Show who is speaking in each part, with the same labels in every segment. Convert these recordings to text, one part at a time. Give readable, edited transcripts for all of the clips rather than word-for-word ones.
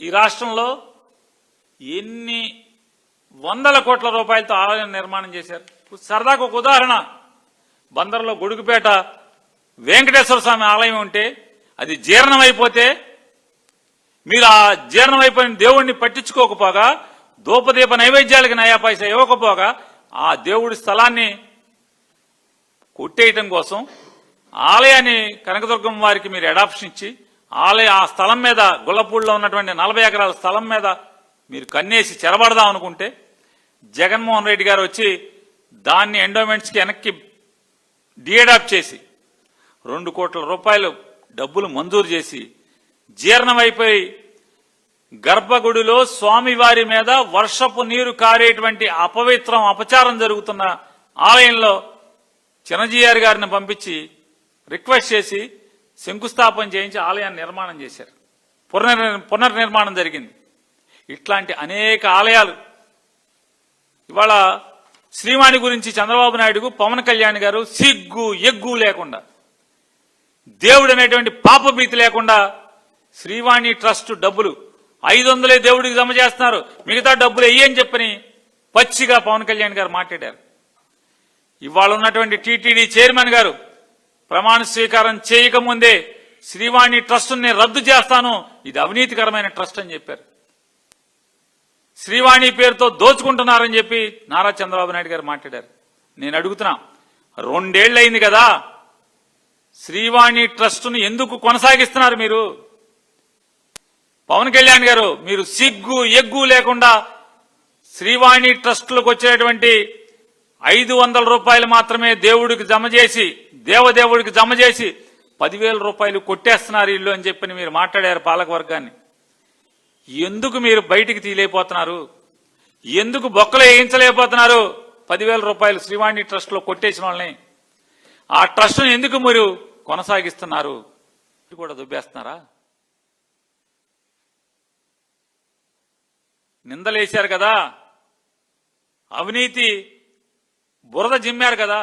Speaker 1: ఈ రాష్ట్రంలో ఎన్ని వందల కోట్ల రూపాయలతో ఆలయం నిర్మాణం చేశారు. సరదాకు ఒక ఉదాహరణ, బందర్లో గొడుగుపేట వెంకటేశ్వర స్వామి ఆలయం ఉంటే అది జీర్ణమైపోతే మీరు ఆ జీర్ణమైపోయిన దేవుణ్ణి పట్టించుకోకపోగా, ధూపదీప నైవేద్యాలకి నయా పైసా ఇవ్వకపోగా ఆ దేవుడి స్థలాన్ని కొట్టేయటం కోసం ఆలయాన్ని కనకదుర్గం వారికి మీరు అడాప్షన్ ఇచ్చి ఆ స్థలం మీద గుల్లపూడిలో ఉన్నటువంటి 40 ఎకరాల స్థలం మీద మీరు కన్నేసి చెరబడదాం అనుకుంటే జగన్మోహన్ రెడ్డి గారు వచ్చి దాన్ని ఎండోమెంట్స్కి వెనక్కి డీఅడాప్ట్ చేసి 2 కోట్ల రూపాయలు డబ్బులు మంజూరు చేసి జీర్ణమైపోయి గర్భగుడిలో స్వామివారి మీద వర్షపు నీరు కారేటువంటి అపచారం జరుగుతున్న ఆలయంలో చిరంజీవి గారిని పంపించి రిక్వెస్ట్ చేసి శంకుస్థాపన చేయించి ఆలయాన్ని నిర్మాణం చేశారు. పునర్నిర్మాణం జరిగింది. ఇట్లాంటి అనేక ఆలయాలు ఇవాళ శ్రీవాణి గురించి చంద్రబాబు నాయుడుకు పవన్ కళ్యాణ్ గారు సిగ్గు ఎగ్గు లేకుండా, దేవుడు అనేటువంటి పాపభీతి లేకుండా శ్రీవాణి ట్రస్ట్ డబ్బులు 500 దేవుడికి జమ చేస్తున్నారు, మిగతా డబ్బులు వెయ్యని చెప్పని పచ్చిగా పవన్ కళ్యాణ్ గారు మాట్లాడారు. ఇవాళ ఉన్నటువంటి టీటీడీ చైర్మన్ గారు ప్రమాణ స్వీకారం చేయకముందే శ్రీవాణి ట్రస్టుని రద్దు చేస్తాను, ఇది అవినీతికరమైన ట్రస్ట్ అని చెప్పారు. శ్రీవాణి పేరుతో దోచుకుంటున్నారని చెప్పి నారా చంద్రబాబు నాయుడు గారు మాట్లాడారు. నేను అడుగుతున్నా, 2 ఏళ్ళు అయింది కదా, శ్రీవాణి ట్రస్టును ఎందుకు కొనసాగిస్తున్నారు మీరు? పవన్ కళ్యాణ్ గారు, మీరు సిగ్గు ఎగ్గు లేకుండా శ్రీవాణి ట్రస్టులకు వచ్చేటువంటి 500 రూపాయలు మాత్రమే దేవుడికి జమ చేసి, దేవదేవుడికి జమ చేసి 10,000 రూపాయలు కొట్టేస్తున్నారు ఇల్లు అని చెప్పి మీరు మాట్లాడారు పాలక వర్గాన్ని. ఎందుకు మీరు బయటికి తీయలేకపోతున్నారు? ఎందుకు బొక్కలు వేయించలేకపోతున్నారు? 10,000 రూపాయలు శ్రీవాణి ట్రస్ట్ లో కొట్టేసిన వాళ్ళని, ఆ ట్రస్ట్ను ఎందుకు మీరు కొనసాగిస్తున్నారు? కూడా దుబ్బేస్తున్నారా? నిందలేశారు కదా, అవినీతి బురద జిమ్మారు కదా,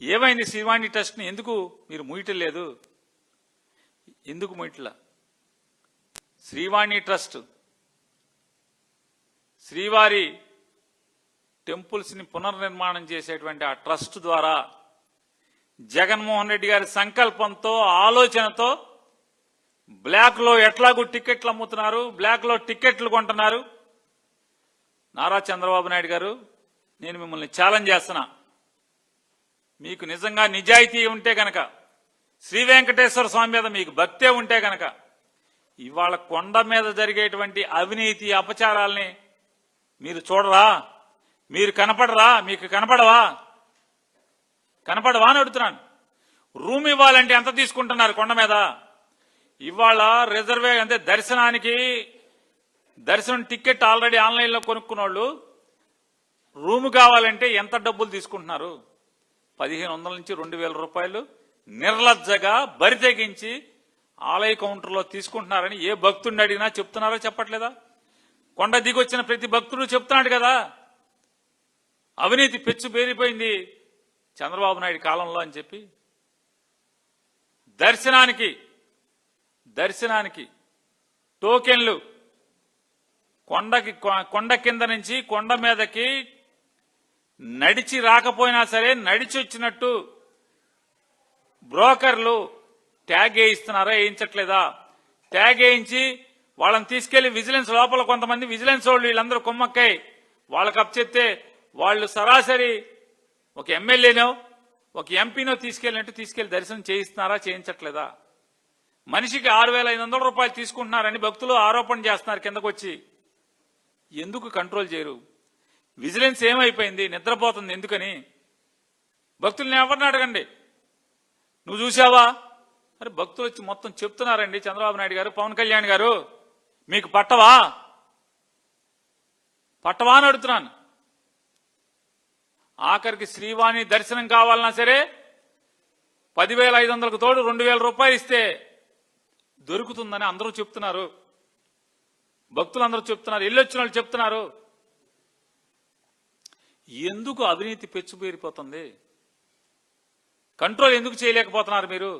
Speaker 1: ఏమైంది? శ్రీవాణి ట్రస్ట్ని ఎందుకు మీరు ముయ్యటం లేదు? ఎందుకు ముయ్యట్లా? శ్రీవాణి ట్రస్ట్ శ్రీవారి టెంపుల్స్ ని పునర్నిర్మాణం చేసేటువంటి ఆ ట్రస్ట్ ద్వారా జగన్మోహన్ రెడ్డి గారి సంకల్పంతో, ఆలోచనతో బ్లాక్ లో ఎట్లాగూ టికెట్లు అమ్ముతున్నారు, బ్లాక్ లో టికెట్లు కొంటున్నారు. నారా చంద్రబాబు నాయుడు గారు, నేను మిమ్మల్ని ఛాలెంజ్ చేస్తున్నా, మీకు నిజంగా నిజాయితీ ఉంటే గనక, శ్రీ వెంకటేశ్వర స్వామి మీద మీకు భక్తే ఉంటే గనక, ఇవాళ కొండ మీద జరిగేటువంటి అవినీతి అపచారాల్ని మీరు చూడరా? మీరు కనపడరా? మీకు కనపడవా అని అడుగుతున్నాను. రూమ్ ఇవ్వాలంటే ఎంత తీసుకుంటున్నారు కొండ మీద? ఇవాళ అంటే దర్శనం టికెట్ ఆల్రెడీ ఆన్లైన్లో కొనుక్కున్న వాళ్ళు రూమ్ కావాలంటే ఎంత డబ్బులు తీసుకుంటున్నారు? 1,500 నుంచి 2,000 రూపాయలు నిర్లజ్జగా బరి తెగించి ఆలయ కౌంటర్లో తీసుకుంటున్నారని ఏ భక్తుడిని అడిగినా చెప్తున్నారో చెప్పట్లేదా? కొండ దిగొచ్చిన ప్రతి భక్తుడు చెప్తున్నాడు కదా, అవినీతి పెచ్చు పేరిపోయింది చంద్రబాబు నాయుడు కాలంలో అని చెప్పి. దర్శనానికి టోకెన్లు కొండ కింద నుంచి కొండ మీదకి నడిచి రాకపోయినా సరే నడిచి వచ్చినట్టు బ్రోకర్లు ట్యాగ్ వేయిస్తున్నారా, వేయించట్లేదా? ట్యాగ్ వేయించి వాళ్ళని తీసుకెళ్లి విజిలెన్స్ లోపల కొంతమంది విజిలెన్స్ వాళ్ళు వీళ్ళందరూ కుమ్మక్కై వాళ్ళకి అప్పచెప్తే వాళ్ళు సరాసరి ఒక ఎమ్మెల్యేనో ఒక ఎంపీనో తీసుకెళ్లి దర్శనం చేయిస్తున్నారా, చేయించట్లేదా? మనిషికి 6,500 రూపాయలు తీసుకుంటున్నారని భక్తులు ఆరోపణ చేస్తున్నారు కిందకొచ్చి. ఎందుకు కంట్రోల్ చేయరు? విజిలెన్స్ ఏమైపోయింది? నిద్రపోతుంది ఎందుకని? భక్తుల్ని ఎవరిని అడగండి, నువ్వు చూసావా? అరే భక్తులు వచ్చి మొత్తం చెప్తున్నారండి, చంద్రబాబు నాయుడు గారు, పవన్ కళ్యాణ్ గారు, మీకు పట్టవా అని అడుగుతున్నాను. ఆఖరికి శ్రీవాణి దర్శనం కావాలన్నా సరే 10,500కు తోడు 2,000 రూపాయలు ఇస్తే దొరుకుతుందని అందరూ చెప్తున్నారు, భక్తులు అందరూ చెప్తున్నారు, వెళ్ళొచ్చిన వాళ్ళు చెప్తున్నారు. ఎందుకు అవినీతి పెచ్చుపేరిపోతుంది? కంట్రోల్ ఎందుకు చేయలేకపోతున్నారు మీరు?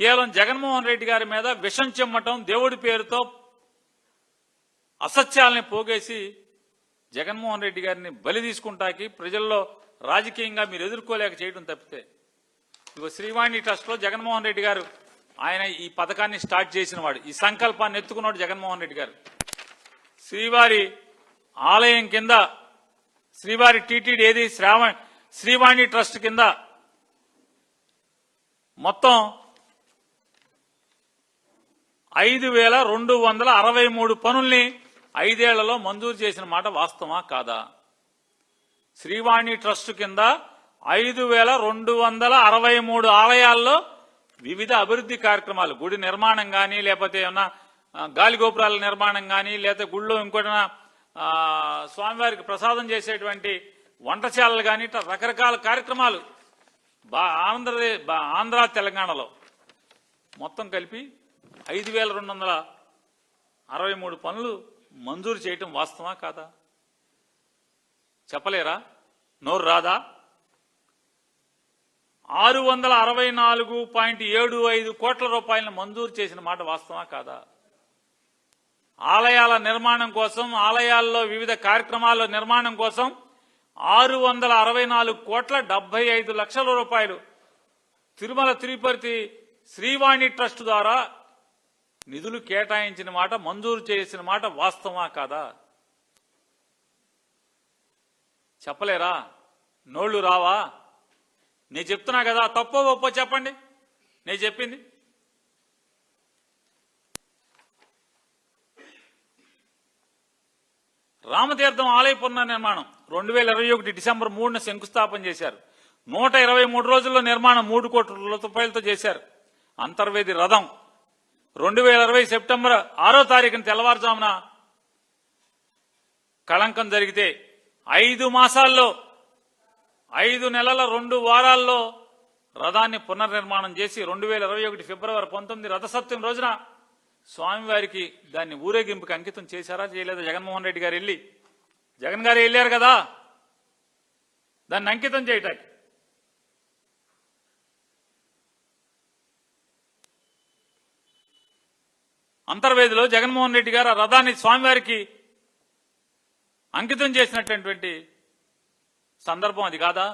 Speaker 1: కేవలం జగన్మోహన్ రెడ్డి గారి మీద విషం చిమ్మటం, దేవుడి పేరుతో అసత్యాలని పోగేసి జగన్మోహన్ రెడ్డి గారిని బలి తీసుకుంటాకి ప్రజల్లో రాజకీయంగా మీరు ఎదుర్కోలేక చేయడం తప్పితే, ఇగో శ్రీవాణి ట్రస్ట్ లో జగన్మోహన్ రెడ్డి గారు ఆయన ఈ పథకాన్ని స్టార్ట్ చేసిన వాడు, ఈ సంకల్పాన్ని ఎత్తుకున్నాడు జగన్మోహన్ రెడ్డి గారు. శ్రీవారి ఆలయం కింద శ్రీవారి టీటీడీ ఏది శ్రీవాణి ట్రస్ట్ కింద మొత్తం 5,263 పనుల్ని 5 ఏళ్లలో మంజూరు చేసిన మాట వాస్తవమా కాదా? శ్రీవాణి ట్రస్ట్ కింద 5,263 ఆలయాల్లో వివిధ అభివృద్ధి కార్యక్రమాలు, గుడి నిర్మాణం కానీ, లేకపోతే ఏమన్నా గాలి గోపురాల నిర్మాణం కానీ, లేకపోతే గుళ్ళో ఇంకోటి స్వామివారికి ప్రసాదం చేసేటువంటి వంటశాలలు కానీ, ఇట్లా రకరకాల కార్యక్రమాలు ఆంధ్ర తెలంగాణలో మొత్తం కలిపి 5,263 పనులు మంజూరు చేయటం వాస్తవా కాదా? చెప్పలేరా? నోరు రాదా? 664.75 కోట్ల రూపాయలను మంజూరు చేసిన మాట వాస్తవా కాదా? ఆలయాల నిర్మాణం కోసం, ఆలయాల్లో వివిధ కార్యక్రమాల నిర్మాణం కోసం 664,75 రూపాయలు తిరుమల తిరుపతి శ్రీవాణి ట్రస్ట్ ద్వారా నిధులు కేటాయించిన మాట, మంజూరు చేసిన మాట వాస్తవా కాదా? చెప్పలేరా? నోళ్లు రావా? నేను చెప్తున్నా కదా, తప్పో ఒప్పో చెప్పండి. నేను చెప్పింది రామతీర్థం ఆలయ పునర్నిర్మాణం 2021 డిసెంబర్ 3న శంకుస్థాపన చేశారు. 123 రోజుల్లో నిర్మాణం 3 కోట్ల రూపాయలతో చేశారు. అంతర్వేది రథం 2020 సెప్టెంబర్ 6వ తారీఖున తెల్లవారుజామున కళంకం జరిగితే 5 మాసాల్లో 5 నెలల 2 వారాల్లో రథాన్ని పునర్నిర్మాణం చేసి 2021 ఫిబ్రవరి 19 రథసప్తమి రోజున స్వామివారికి దాన్ని ఊరేగింపుకి అంకితం చేశారా చేయలేదా? జగన్మోహన్ రెడ్డి గారు జగన్ గారు వెళ్ళారు కదా దాన్ని అంకితం చేయటానికి. అంతర్వేదిలో జగన్మోహన్ రెడ్డి గారు ఆ రథాన్ని స్వామివారికి అంకితం చేసినటువంటి సందర్భం అది కాదా?